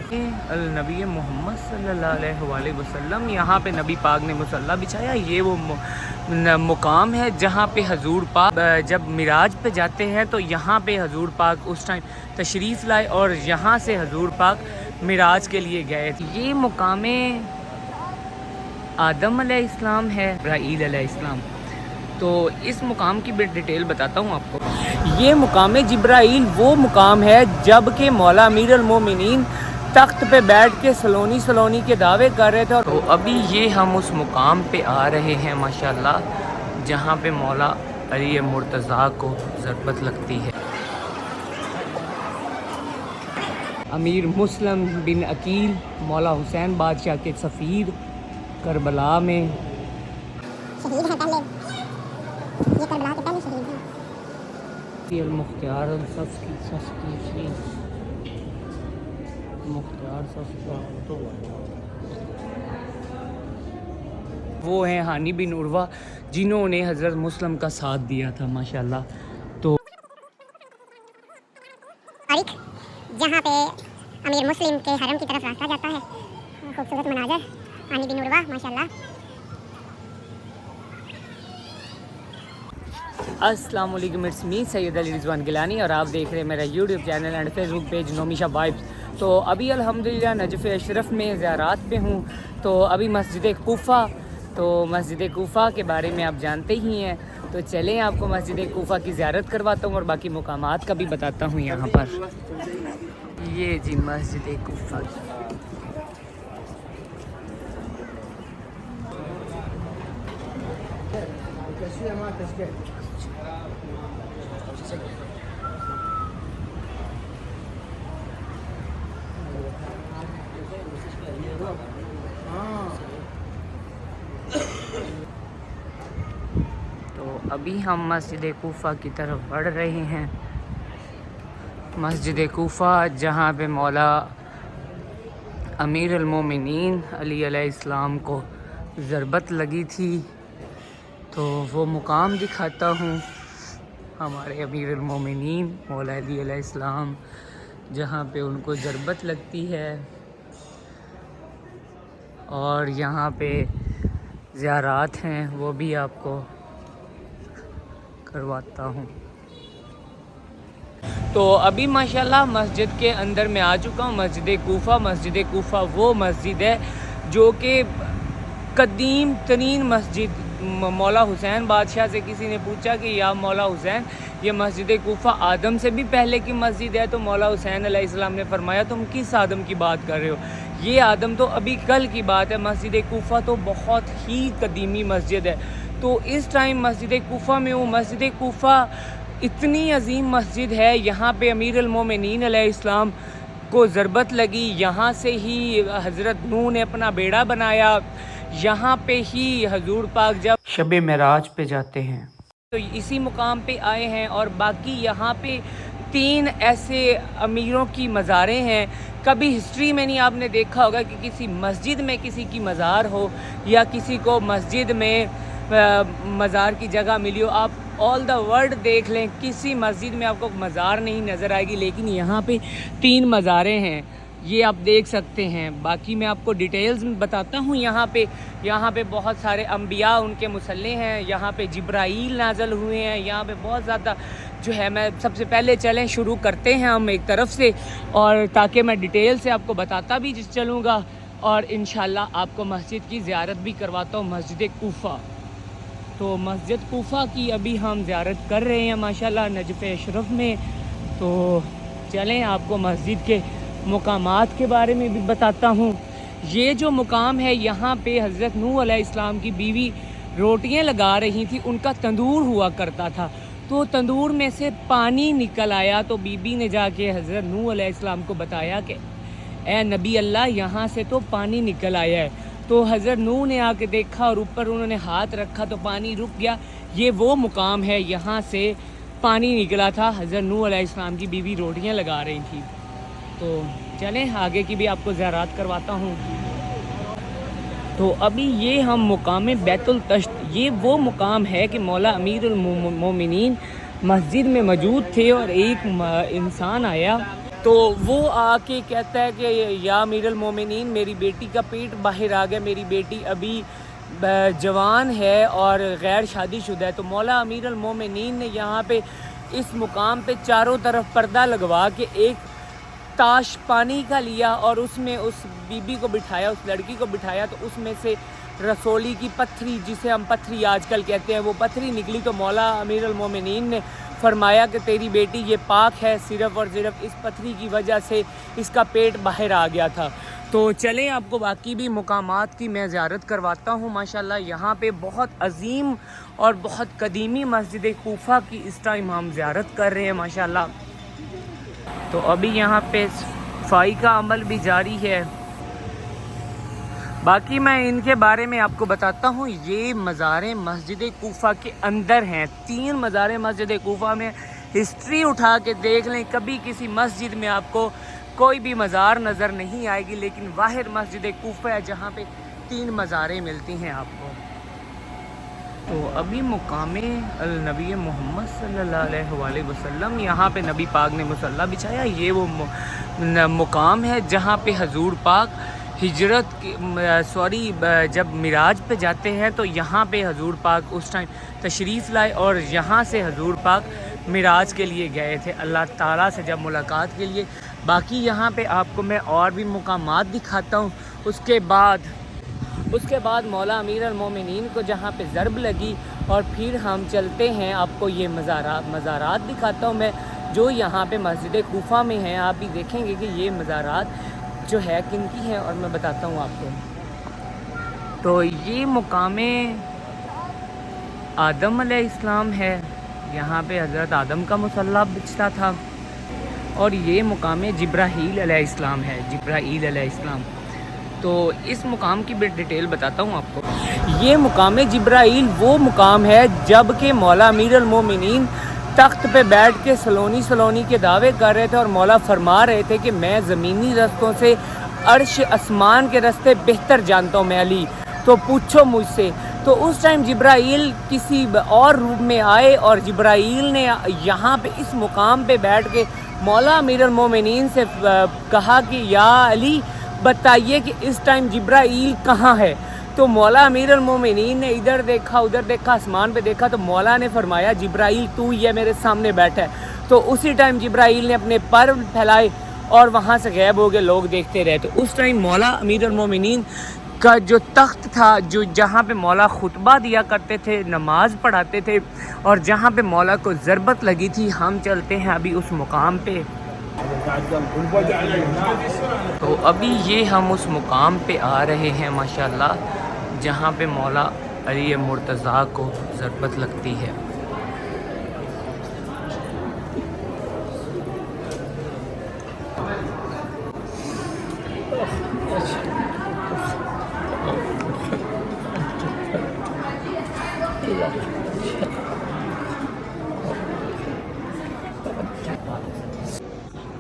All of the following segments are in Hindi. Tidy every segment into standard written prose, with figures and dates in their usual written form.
नबी मोहम्मद सल्लल्लाहु अलैहि वसल्लम, यहाँ पे नबी पाक ने मुसल्ला बिछाया। ये वो मुकाम है जहाँ पे हजूर पाक जब मिराज पे जाते हैं तो यहाँ पे हजूर पाक उस टाइम तशरीफ़ लाए और यहाँ से हजूर पाक मिराज के लिए गए थे। ये मुकाम आदम अलैहिस्सलाम है, इब्राहीम अलैहिस्सलाम। तो इस मुकाम की डिटेल बताता हूँ आपको। ये मुकाम जिब्राईल वो मुकाम है जब के मौला अमीरुल मोमिनीन तख्त पे बैठ के सलोनी के दावे कर रहे थे। तो अभी ये हम उस मुकाम पे आ रहे हैं माशाल्लाह, जहाँ पे मौला अली मुर्तज़ा को ज़रबत लगती है। अमीर मुस्लिम बिन अकील मौला हुसैन बादशाह के सफ़ीर करबला में शहीद हैं। पहले ये करबला के पहले शहीद हैं। मुख्तार वो हैं हानी बिन उर्वा, जिन्होंने हज़रत मुस्लिम का साथ दिया था माशाल्लाह। तो जहाँ पे अमीर मुस्लिम के हरम की तरफ रास्ता जाता है, खूबसूरत मनाजर, हानी बिन उर्वा माशाल्लाह। अस्सलाम वालेकुम, इट्स मी सैयद अली रिजवान गिलानी और आप देख रहे हैं मेरा YouTube channel and Facebook page Nomisha vibes. तो अभी अल्हम्दुलिल्लाह नजफ़ अशरफ में ज़ियारत पे हूँ। तो अभी मस्जिद कूफ़ा, तो मस्जिद कूफ़ा के बारे में आप जानते ही हैं। तो चलें आपको मस्जिद कूफ़ा की ज़ियारत करवाता हूँ और बाकी मुकामात का भी बताता हूँ यहाँ पर। ये जी मस्जिद कूफ़ा। तो अभी हम मस्जिद कूफ़ा की तरफ बढ़ रहे हैं। मस्जिद कूफ़ा जहाँ पे मौला अमीरुल मोमिनीन अली अलैहिस्सलाम को ज़रबत लगी थी। तो वो मुकाम दिखाता हूँ, हमारे अमीरुल मोमिनीन मौला अली अलैहिस्सलाम जहाँ पे उनको ज़रबत लगती है। और यहाँ पे ज़ियारत हैं, वो भी आपको करवाता हूँ। तो अभी माशाल्लाह मस्जिद के अंदर मैं आ चुका हूँ। मस्जिद कूफ़ा वो मस्जिद है जो कि कदीम तरीन मस्जिद। मौला हुसैन बादशाह से किसी ने पूछा कि या मौला हुसैन, ये मस्जिद कूफ़ा आदम से भी पहले की मस्जिद है? तो मौला हुसैन अलैहिस्सलाम ने फरमाया तुम किस आदम की बात कर रहे हो, ये आदम तो अभी कल की बात है। मस्जिद कूफ़ा तो बहुत ही कदीमी मस्जिद है। तो इस टाइम मस्जिद कूफ़ा में हूँ। मस्जिद कूफ़ा इतनी अजीम मस्जिद है, यहाँ पे अमीरुल मोमिनीन अलैहिस्सलाम को ज़रबत लगी। यहाँ से ही हज़रत नूह ने अपना बेड़ा बनाया। यहाँ पे ही हजूर पाक जब शब मेराज पे जाते हैं तो इसी मुकाम पे आए हैं। और बाकी यहाँ पे 3 ऐसे अमीरों की मज़ारें हैं। कभी हिस्ट्री में नहीं आपने देखा होगा कि किसी मस्जिद में किसी की मज़ार हो या किसी को मस्जिद में मज़ार की जगह मिली हो। आप ऑल द वर्ल्ड देख लें, किसी मस्जिद में आपको मज़ार नहीं नज़र आएगी, लेकिन यहाँ पे 3 मज़ारें हैं, ये आप देख सकते हैं। बाकी मैं आपको डिटेल्स में बताता हूँ। यहाँ पे बहुत सारे अम्बिया उनके मुसल्ले हैं। यहाँ पे जिब्राईल नाज़ल हुए हैं। यहाँ पे बहुत ज़्यादा जो है, मैं सबसे पहले चलें शुरू करते हैं हम एक तरफ से, और ताकि मैं डिटेल से आपको बताता भी चलूँगा और इंशाल्लाह आपको मस्जिद की ज़ियारत भी करवाता हूँ, मस्जिद कूफ़ा। तो मस्जिद कूफ़ा की अभी हम ज़ियारत कर रहे हैं माशाल्लाह नजफ़ अशरफ में। तो चलें आपको मस्जिद के मुकामात के बारे में भी बताता हूँ। ये जो मुकाम है, यहाँ पे हज़रत नूह अलैहिस्सलाम की बीवी रोटियाँ लगा रही थी, उनका तंदूर हुआ करता था। तो तंदूर में से पानी निकल आया। तो बीबी ने जाके हज़रत नूह अलैहिस्सलाम को बताया कि ए नबी अल्लाह, यहाँ से तो पानी निकल आया है। तो हज़रत नूह ने आके देखा और ऊपर उन्होंने हाथ रखा तो पानी रुक गया। ये वो मुकाम है, यहाँ से पानी निकला था। हज़रत नूह अलैहिस्सलाम की बीवी रोटियाँ लगा रही थी। तो चलें आगे की भी आपको ज़ियारत करवाता हूँ। तो अभी ये हम मुकाम बैतुल तश्त, ये वो मुकाम है कि मौला अमीरुल मोमिनीन मस्जिद में मौजूद थे और एक इंसान आया तो वो आके कहता है कि या अमीरुल मोमिनीन, मेरी बेटी का पेट बाहर आ गया, मेरी बेटी अभी जवान है और गैर शादीशुदा है। तो मौला अमीरुल मोमिनीन ने यहाँ पे इस मुकाम पे चारों तरफ पर्दा लगवा के एक ताश पानी का लिया और उसमें उस बीबी को बिठाया, उस लड़की को बिठाया। तो उसमें से रसोली की पत्थरी, जिसे हम पत्थरी आजकल कहते हैं, वो पत्थरी निकली। तो मौला अमीरुल मोमिनीन ने फरमाया कि तेरी बेटी ये पाक है, सिर्फ़ और सिर्फ इस पत्थरी की वजह से इसका पेट बाहर आ गया था। तो चलें आपको बाकी भी मुकामात की मैं ज़ियारत करवाता हूँ। माशाल्लाह यहाँ पे बहुत अजीम और बहुत कदीमी मस्जिद कूफा की इस टाइम हम ज़ियारत कर रहे हैं माशाल्लाह। तो अभी यहाँ पे सफाई का अमल भी जारी है। बाकी मैं इनके बारे में आपको बताता हूँ। ये मज़ारें मस्जिद कूफा के अंदर हैं। 3 मज़ारें मस्जिद कूफा में, हिस्ट्री उठा के देख लें, कभी किसी मस्जिद में आपको कोई भी मज़ार नज़र नहीं आएगी, लेकिन वाहिद मस्जिद कूफा है जहाँ पे 3 मज़ारें मिलती हैं आपको। तो अभी मुकामे नबी मोहम्मद सल्लल्लाहु अलैहि वसल्लम, यहाँ पे नबी पाक ने मुसल्ला बिछाया। ये वो मुकाम है जहाँ पे हजूर पाक हिजरत जब मिराज पे जाते हैं तो यहाँ पे हजूर पाक उस टाइम तशरीफ़ लाए और यहाँ से हजूर पाक मिराज के लिए गए थे अल्लाह ताला से जब मुलाकात के लिए। बाकी यहाँ पे आपको मैं और भी मुकामात दिखाता हूँ। उसके बाद मौला अमीरुल मोमिनीन को जहाँ पे ज़रब लगी और फिर हम चलते हैं, आपको ये मज़ारात दिखाता हूँ मैं जो यहाँ पे मस्जिद कूफा में हैं। आप भी देखेंगे कि ये मज़ारात जो है किन की हैं और मैं बताता हूँ आपको। तो ये मुकामे आदम अलैहिस्सलाम है, यहाँ पे हज़रत आदम का मुसल्ला बिछता था। और ये मुकाम जिब्राहील अलैहिस्सलाम है, जिब्राहील अलैहिस्सलाम। तो इस मुकाम की बिट डिटेल बताता हूँ आपको। ये मुकाम जिब्राहील वो मुकाम है जब के मौला अमीरुल मोमिनीन तख्त पे बैठ के सलोनी के दावे कर रहे थे और मौला फरमा रहे थे कि मैं ज़मीनी रस्तों से अर्श आसमान के रास्ते बेहतर जानता हूँ मैं अली, तो पूछो मुझसे। तो उस टाइम जिब्राईल किसी और रूप में आए और जिब्राईल ने यहाँ पे इस मुकाम पे बैठ के मौला अमीरुल मोमिनीन से कहा कि या अली बताइए कि इस टाइम जिब्राईल कहाँ है। तो मौला अमीरुल मोमिनीन ने इधर देखा उधर देखा, आसमान पे देखा, तो मौला ने फरमाया जिब्राईल तू ये मेरे सामने बैठा है। तो उसी टाइम जिब्राईल ने अपने पर फैलाए और वहाँ से गायब हो गए, लोग देखते रहे। तो उस टाइम मौला अमीरुल मोमिनीन का जो तख्त था, जो जहाँ पे मौला खुतबा दिया करते थे, नमाज पढ़ाते थे और जहाँ पे मौला को ज़रबत लगी थी, हम चलते हैं अभी उस मुकाम पे। तो अभी ये हम उस मुकाम पे आ रहे हैं माशाल्लाह, जहाँ पे मौला अली मुर्तज़ा को ज़रबत लगती है।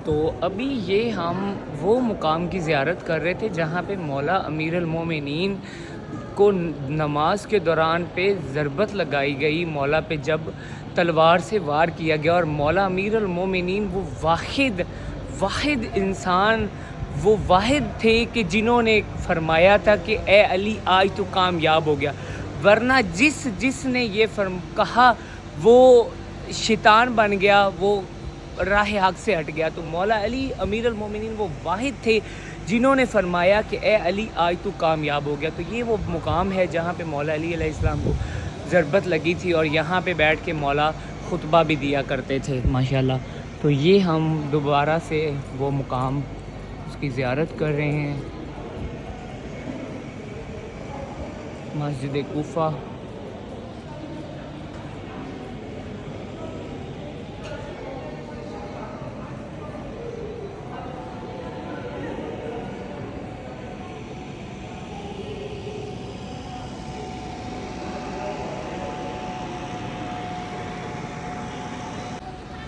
तो अभी ये हम वो मुकाम की ज़ियारत कर रहे थे जहाँ पे मौला अमीरुल मोमिनीन को नमाज के दौरान पे ज़रबत लगाई गई, मौला पे जब तलवार से वार किया गया। और मौला अमीरुल मोमिनीन वो वाहिद इंसान, वो वाहिद थे कि जिन्होंने फरमाया था कि ए अली आज तो कामयाब हो गया, वरना जिसने ये कहा वो शैतान बन गया, वो राह हक से हट गया। तो मौला अली अमीरुल मोमिनीन वो वाहिद थे जिन्होंने फरमाया कि ए अली आज तू कामयाब हो गया। तो ये वो मुकाम है जहाँ पे मौला अली अलैहिस्सलाम को ज़रबत लगी थी और यहाँ पे बैठ के मौला खुतबा भी दिया करते थे माशाल्लाह। तो ये हम दोबारा से वो मुकाम उसकी ज़ियारत कर रहे हैं, मस्जिद कूफा।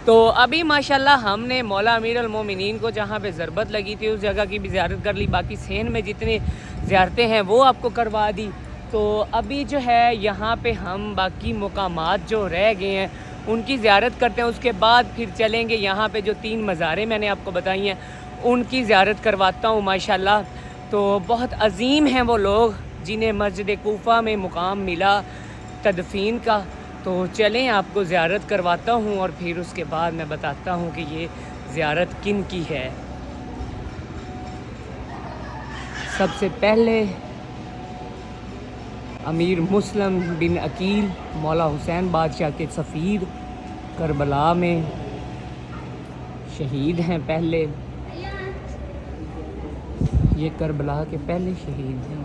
तो अभी माशाल्लाह हमने मौला अमीरुल मोमिनीन को जहाँ पे ज़रबत लगी थी उस जगह की भी ज़ियारत कर ली। बाकी सेन में जितनी ज़ियारतें हैं वो आपको करवा दी। तो अभी जो है यहाँ पे हम बाकी मुकामात जो रह गए हैं उनकी ज़ियारत करते हैं। उसके बाद फिर चलेंगे यहाँ पे जो 3 मज़ारें मैंने आपको बताई हैं उनकी ज़ियारत करवाता हूँ माशाल्लाह। तो बहुत अजीम हैं वो लोग जिन्हें मस्जिद कूफा में मुकाम मिला तदफीन का। तो चलें आपको ज़ियारत करवाता हूँ और फिर उसके बाद मैं बताता हूँ कि ये ज़ियारत किन की है। सबसे पहले अमीर मुस्लिम बिन अकील मौला हुसैन बादशाह के सफ़ीर करबला में शहीद हैं। पहले ये करबला के पहले शहीद हैं।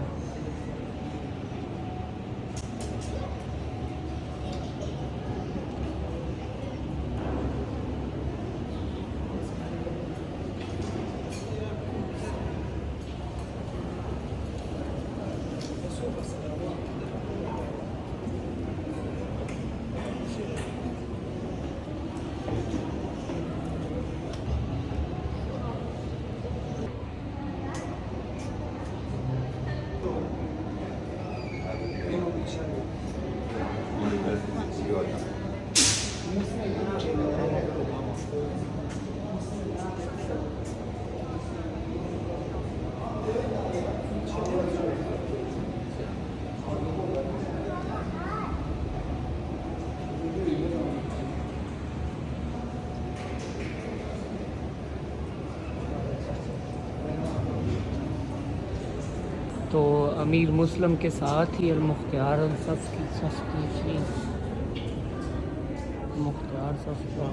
तो अमीर मुस्लिम के साथ ही मुख्तार सफ़ की मुख्तार सफ़ का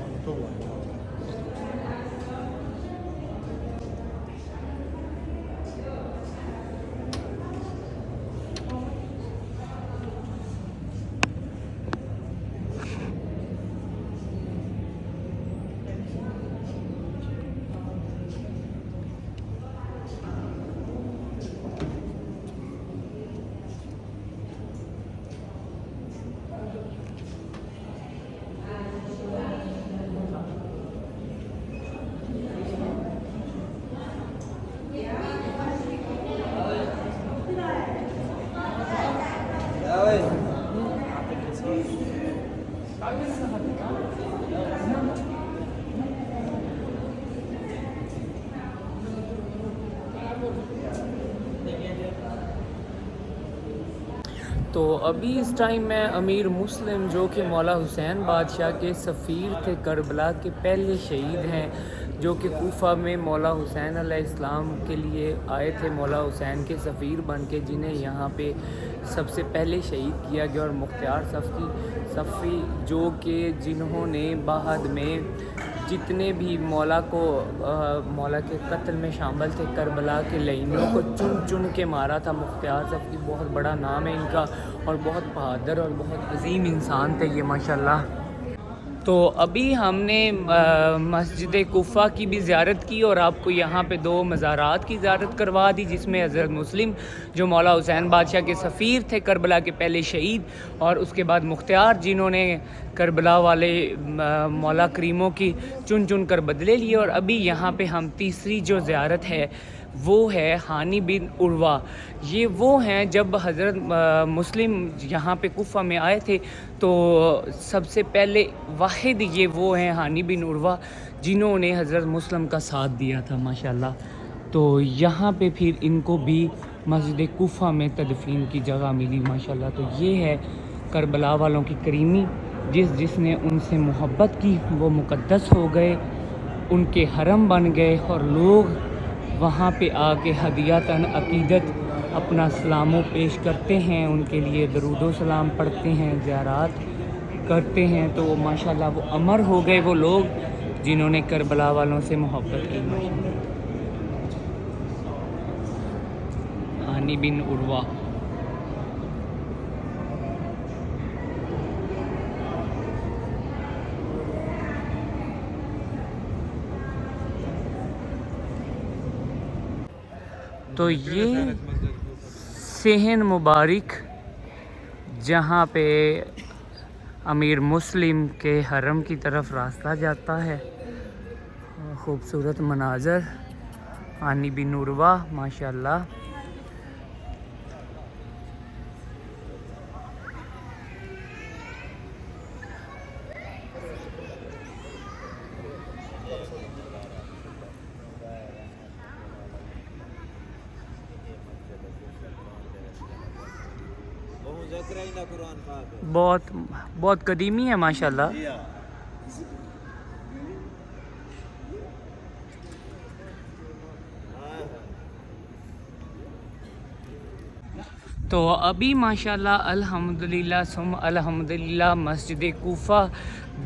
तो अभी इस टाइम मैं अमीर मुस्लिम जो कि मौला हुसैन बादशाह के सफ़ीर थे, करबला के पहले शहीद हैं, जो कि कूफा में मौला हुसैन अलैहिस्सलाम के लिए आए थे मौला हुसैन के सफ़ीर बन के, जिन्हें यहाँ पे सबसे पहले शहीद किया गया। और मुख्तार सफ़ी जो कि जिन्होंने बाद में जितने भी मौला के कत्ल में शामिल थे, करबला के लईनों को चुन चुन के मारा था। मुख्तार सफ़ी बहुत बड़ा नाम है इनका और बहुत बहादुर और बहुत अजीम इंसान थे ये माशाल्लाह। तो अभी हमने मस्जिद कूफा की भी ज़ियारत की और आपको यहाँ पे 2 मज़ारात की ज़ियारत करवा दी, जिसमें हज़रत मुस्लिम जो मौला हुसैन बादशाह के सफ़ीर थे, करबला के पहले शहीद, और उसके बाद मुख्तार जिन्होंने करबला वाले मौला करीमों की चुन चुन कर बदले लिए। और अभी यहाँ पे हम तीसरी जो ज़ियारत है वो है हानी बिन उर्वा। ये वो हैं जब हज़रत मुस्लिम यहाँ पे कूफा में आए थे तो सबसे पहले वाहिद ये वो हैं हानी बिन उर्वा जिन्होंने हज़रत मुस्लिम का साथ दिया था माशाल्लाह। तो यहाँ पे फिर इनको भी मस्जिद कूफा में तदफीन की जगह मिली माशाल्लाह। तो ये है करबला वालों की करीमी, जिसने उनसे मोहब्बत की वो मुक़द्दस हो गए, उनके हरम बन गए और लोग वहाँ पे आके हदियतन अक़ीदत अपना सलामो पेश करते हैं, उनके लिए दरूदो सलाम पढ़ते हैं, ज़ियारत करते हैं। तो माशाल्लाह वो अमर हो गए वो लोग जिन्होंने करबला वालों से मोहब्बत की माशाल्लाह। हानी बिन उर्वा। तो ये सेहन मुबारक जहाँ पे अमीर मुस्लिम के हरम की तरफ रास्ता जाता है, ख़ूबसूरत मनाज़र, हानी बिन उर्वा माशाल्लाह। कुरान पाक है। बहुत बहुत कदीमी है माशाल्लाह। जी हाँ। तो अभी माशाल्लाह अल्हम्दुलिल्लाह सुम अल्हम्दुलिल्लाह मस्जिद कूफा,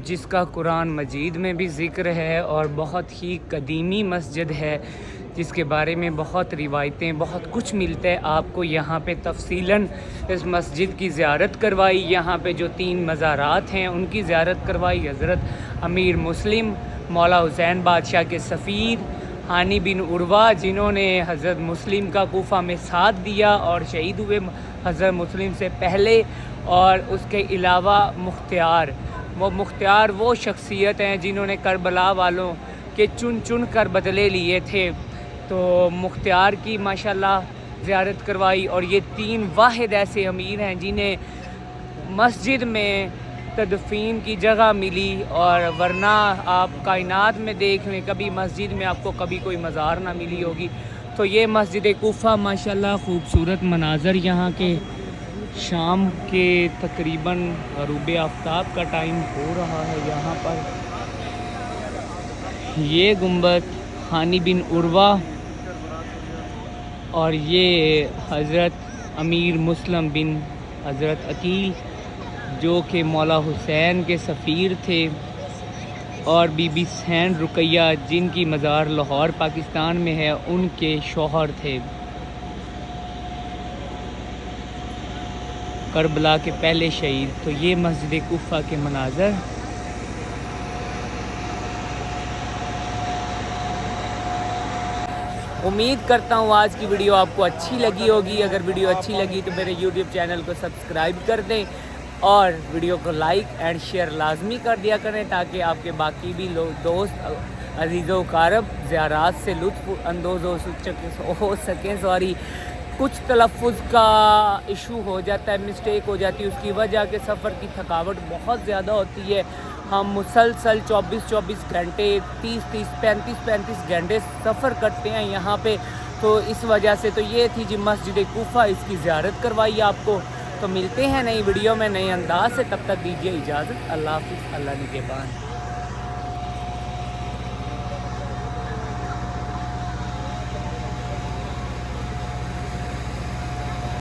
जिसका कुरान मजीद में भी ज़िक्र है और बहुत ही कदीमी मस्जिद है, जिसके बारे में बहुत रिवायतें बहुत कुछ मिलता है आपको। यहाँ पे तफसीलन इस मस्जिद की ज़ियारत करवाई, यहाँ पे जो 3 मज़ारात हैं उनकी ज़ियारत करवाई। हज़रत अमीर मुस्लिम मौला हुसैन बादशाह के सफ़ीर हानी बिन उर्वा, जिन्होंने हज़रत मुस्लिम का कूफा में साथ दिया और शहीद हुए हज़रत मुस्लिम से पहले। और उसके अलावा मुख्तियार वो शख्सियत हैं जिन्होंने करबला वालों के चुन चुन कर बदले लिए थे। तो मुख्तियार की माशाल्लाह ज़ियारत करवाई। और ये 3 वाहिद ऐसे अमीर हैं जिन्हें मस्जिद में तदफीन की जगह मिली, और वरना आप कायनात में देख लें कभी मस्जिद में आपको कभी कोई मज़ार ना मिली होगी। तो ये मस्जिद कूफा माशाल्लाह खूबसूरत मनाज़र यहाँ के। शाम के तकरीबन ग़रूब आफ्ताब का टाइम हो रहा है यहाँ पर। ये गुंबद हानी बिन उर्वा और ये हज़रत अमीर मुस्लिम बिन हज़रत अकील, जो कि मौला हुसैन के सफ़ीर थे, और बीबी सैन रुकैया, जिनकी मज़ार लाहौर पाकिस्तान में है, उनके शौहर थे। करबला के पहले शहीद। तो ये मस्जिद कूफा के मनाज़र। उम्मीद करता हूँ आज की वीडियो आपको अच्छी लगी होगी। अगर वीडियो अच्छी लगी तो मेरे YouTube चैनल को सब्सक्राइब कर दें और वीडियो को लाइक एंड शेयर लाजमी कर दिया करें, ताकि आपके बाकी भी दोस्त अजीज़ो कारब ज़ियारात से लुत्फ़ अंदोज़ हो सकें। कुछ तलफ़ुज़ का इशू हो जाता है, मिस्टेक हो जाती है, उसकी वजह के सफ़र की थकावट बहुत ज़्यादा होती है। हम मुसलसल 24-24 घंटे 30-30 35-35 घंटे सफ़र करते हैं यहाँ पे। तो इस वजह से तो ये थी जी मस्जिद कूफा, इसकी ज़ियारत करवाई आपको। तो मिलते हैं नई वीडियो में नए अंदाज से, तब तक दीजिए इजाज़त। अल्लाह हाफ़िज़, अल्लाह निगहबान।